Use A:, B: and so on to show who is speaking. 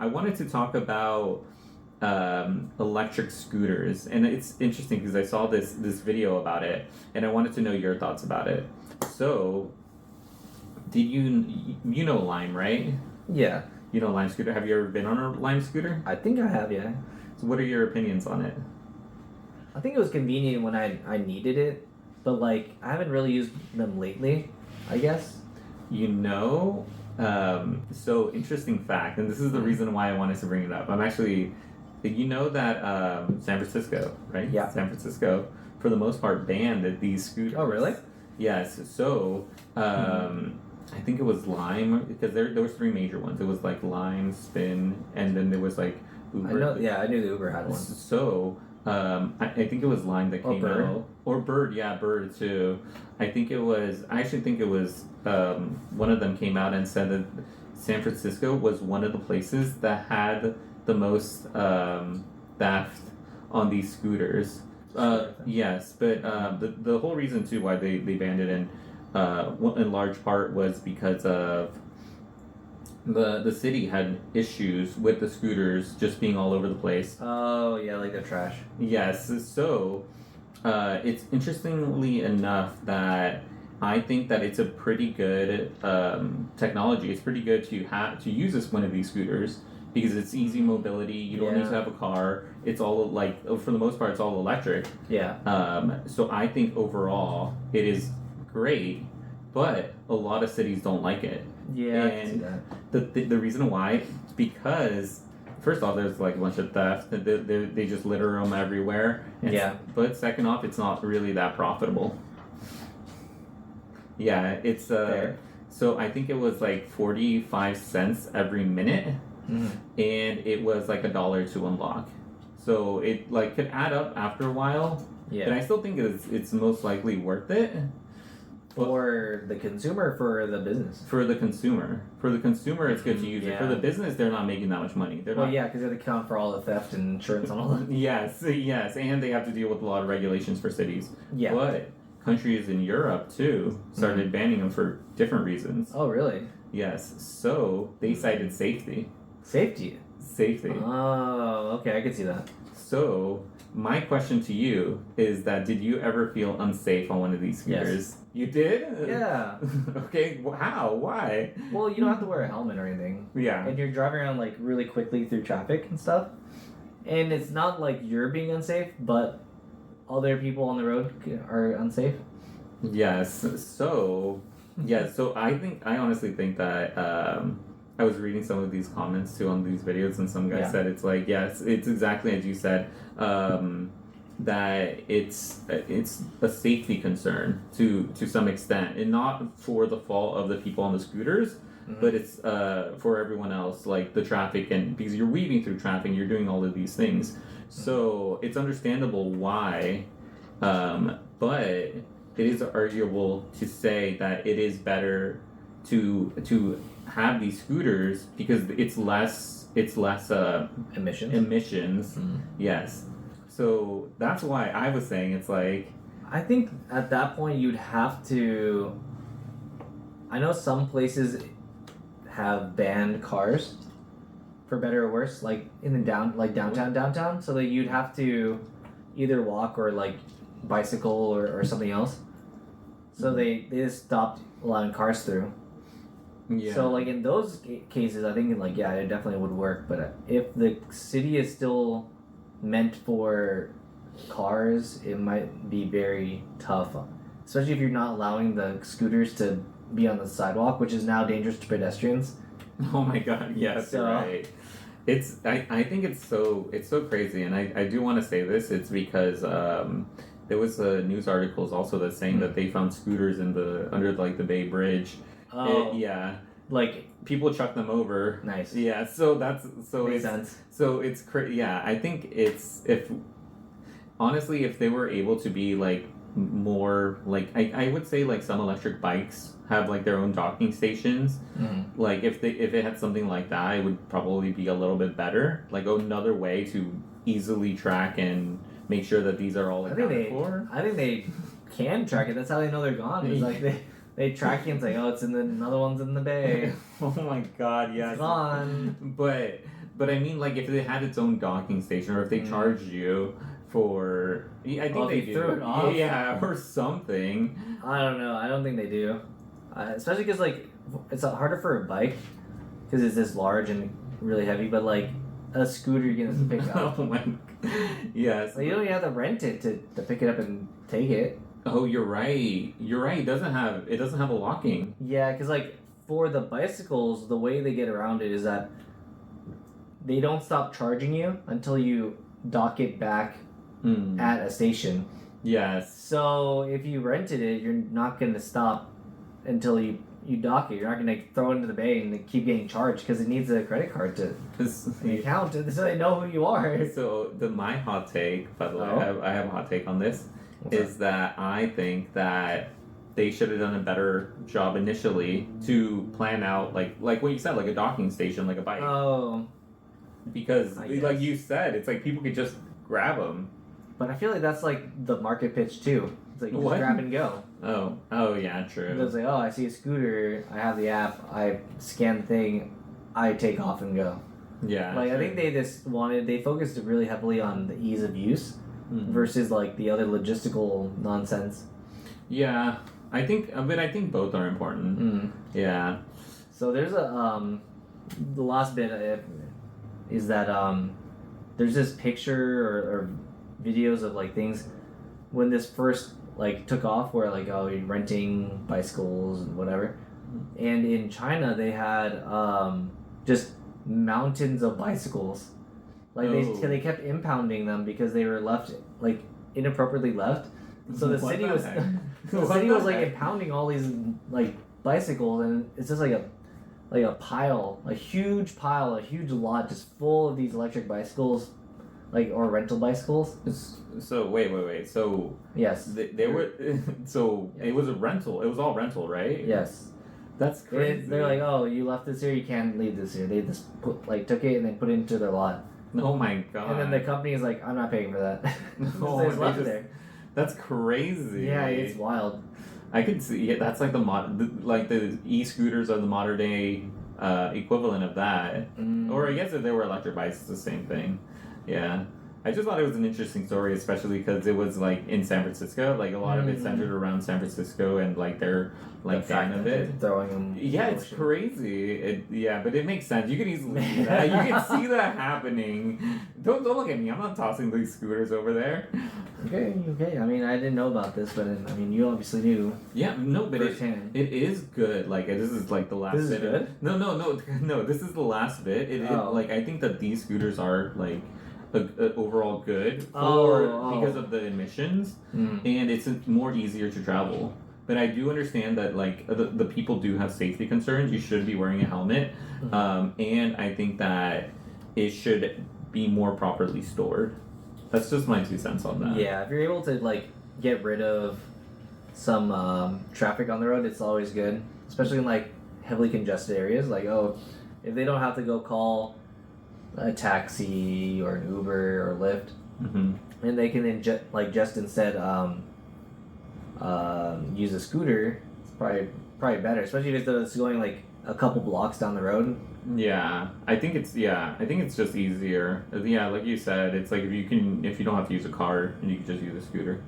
A: wanted to talk about electric scooters, and it's interesting because I saw this video about it, and I wanted to know your thoughts about it. So, did you know Lime, right?
B: Yeah.
A: You know Lime scooter. Have you ever been on a Lime scooter?
B: I think I have, yeah.
A: So, what are your opinions on it?
B: I think it was convenient when I needed it, but like I haven't really used them lately, I guess.
A: You know, so interesting fact, and this is the reason why I wanted to bring it up. I'm actually, you know that San Francisco, right?
B: Yeah.
A: San Francisco, for the most part, banned these scooters.
B: Oh, really?
A: Yes. So, I think it was Lime, because there was three major ones. It was like Lime, Spin, and then there was like Uber.
B: I knew the Uber had one.
A: So, I think it was Lime that came out. Or Bird, yeah, Bird too. I actually think it was, one of them came out and said that San Francisco was one of the places that had the most theft on these scooters. Yes, but the whole reason too why they banned it in large part was because of the city had issues with the scooters just being all over the place.
B: Oh, yeah, like they're trash.
A: Yes, so it's interestingly enough that I think that it's a pretty good technology. It's pretty good to use one of these scooters because it's easy mobility. You don't need to have a car. It's all like, for the most part, it's all electric.
B: Yeah.
A: So I think overall it is great, but a lot of cities don't like it.
B: Yeah, I
A: and
B: can see that.
A: the reason why is because first off, there's like a bunch of theft. They just litter them everywhere. But second off, it's not really that profitable. Yeah, it's so I think it was like 45 cents every minute, and it was like $1 to unlock. So it like could add up after a while.
B: Yeah.
A: And I still think it's most likely worth it.
B: For the consumer, for the business.
A: For the consumer, it's good to use it. For the business, they're not making that much money.
B: Because they have to account for all the theft and insurance and all that.
A: Yes, and they have to deal with a lot of regulations for cities.
B: Yeah.
A: But countries in Europe too started banning them for different reasons.
B: Oh, really?
A: Yes. So they cited safety.
B: Safety. Oh, okay, I can see that.
A: So my question to you is that did you ever feel unsafe on one of these scooters?
B: Yes.
A: You did?
B: Yeah.
A: Okay, how? Why?
B: Well, you don't have to wear a helmet or anything.
A: Yeah.
B: And you're driving around like really quickly through traffic and stuff. And it's not like you're being unsafe, but other people on the road are unsafe.
A: Yes. So, so I honestly think that I was reading some of these comments too on these videos, and some guy said it's like, yes, it's exactly as you said, that it's a safety concern to some extent, and not for the fault of the people on the scooters, but it's for everyone else, like the traffic, and because you're weaving through traffic, you're doing all of these things, so it's understandable why, but it is arguable to say that it is better to have these scooters because it's less emissions. Yes. So that's why I was saying it's like,
B: I think at that point you'd have to, I know some places have banned cars for better or worse, like in the downtown, so that you'd have to either walk or like bicycle or something else. So they just stopped allowing cars through.
A: Yeah.
B: So like in those cases, I think like it definitely would work. But if the city is still meant for cars, it might be very tough, especially if you're not allowing the scooters to be on the sidewalk, which is now dangerous to pedestrians.
A: Oh my God! Yes, you're right. It's I think it's so crazy, and I do want to say this. It's because there was news articles also that's saying that they found scooters under like the Bay Bridge.
B: Oh. Like
A: people chuck them over.
B: Nice.
A: Yeah. So
B: makes sense.
A: So it's yeah. I think if they were able to be like more like I would say like some electric bikes have like their own docking stations. Like if it had something like that, it would probably be a little bit better. Like another way to easily track and make sure that these are all accounted for.
B: I think they can track it. That's how they know they're gone. It's like they track you and say, oh, it's in another one's in the bay.
A: Oh my God, yes.
B: It's gone.
A: But But I mean, like, if it had its own docking station, or if they charged you for, I think they
B: if you
A: do.
B: threw it off?
A: Yeah, or something.
B: I don't know. I don't think they do. Especially because like it's harder for a bike because it's this large and really heavy. But like a scooter, you can just pick up.
A: Oh my. Yes.
B: Like, you don't even have to rent it to pick it up and take it.
A: Oh, you're right. You're right. It doesn't have a locking.
B: Yeah, because like for the bicycles, the way they get around it is that they don't stop charging you until you dock it back at a station.
A: Yes.
B: So if you rented it, you're not going to stop until you dock it. You're not going to throw it into the bay and keep getting charged because it needs a credit card to account so they know who you are.
A: So my hot take, by the way, I have a hot take on this, that I think that they should have done a better job initially to plan out like what you said, like a docking station, like a bike.
B: Oh.
A: Because like you said, it's like people could just grab them.
B: But I feel like that's like the market pitch too. It's like just grab and go.
A: Oh yeah, true.
B: It's like, oh, I see a scooter, I have the app, I scan the thing, I take off and go.
A: Yeah.
B: Like, I think they focused really heavily on the ease of use versus like the other logistical nonsense.
A: Yeah, I think both are important. Yeah.
B: So there's the last bit is that there's this picture or videos of like things when this first like took off where like you're renting bicycles and whatever, and in China they had just mountains of bicycles, like they kept impounding them because they were left like inappropriately left. So the city was like impounding all these like bicycles, and it's just like a pile, a huge lot just full of these electric bicycles, like, or rental bicycles.
A: So wait. So
B: yes,
A: they were. So it was a rental. It was all rental, right?
B: Yes.
A: That's crazy.
B: They're like, oh, you left this here, you can't leave this here. They just took it and they put it into their lot.
A: Oh my god.
B: And then the company is like, I'm not paying for that.
A: No,
B: they just left it there.
A: That's crazy.
B: Yeah, it's wild.
A: I could see. Yeah, that's like the e-scooters are the modern day equivalent of that. Or I guess if they were electric bikes, it's the same thing. Yeah. I just thought it was an interesting story, especially because it was like in San Francisco. Like a lot of it centered around San Francisco and like their like fan of it.
B: Throwing them.
A: Yeah, it's crazy. But it makes sense. You can easily see that. You can see that happening. Don't look at me. I'm not tossing these scooters over there.
B: Okay. I mean, I didn't know about this, but I mean, you obviously knew.
A: Yeah, no, but it is good. Like this is like the last bit.
B: This is good?
A: No. This is the last bit. Like I think that these scooters are like overall good because of the emissions, and it's more easier to travel. But I do understand that like the people do have safety concerns. You should be wearing a helmet, and I think that it should be more properly stored. That's just my 2 cents on that.
B: Yeah, if you're able to like get rid of some traffic on the road, it's always good, especially in like heavily congested areas. Like if they don't have to go call a taxi or an Uber or Lyft, and they can then just instead use a scooter. It's probably better, especially if it's going like a couple blocks down the road.
A: Yeah, I think it's just easier. Yeah, like you said, it's like if you don't have to use a car and you can just use a scooter.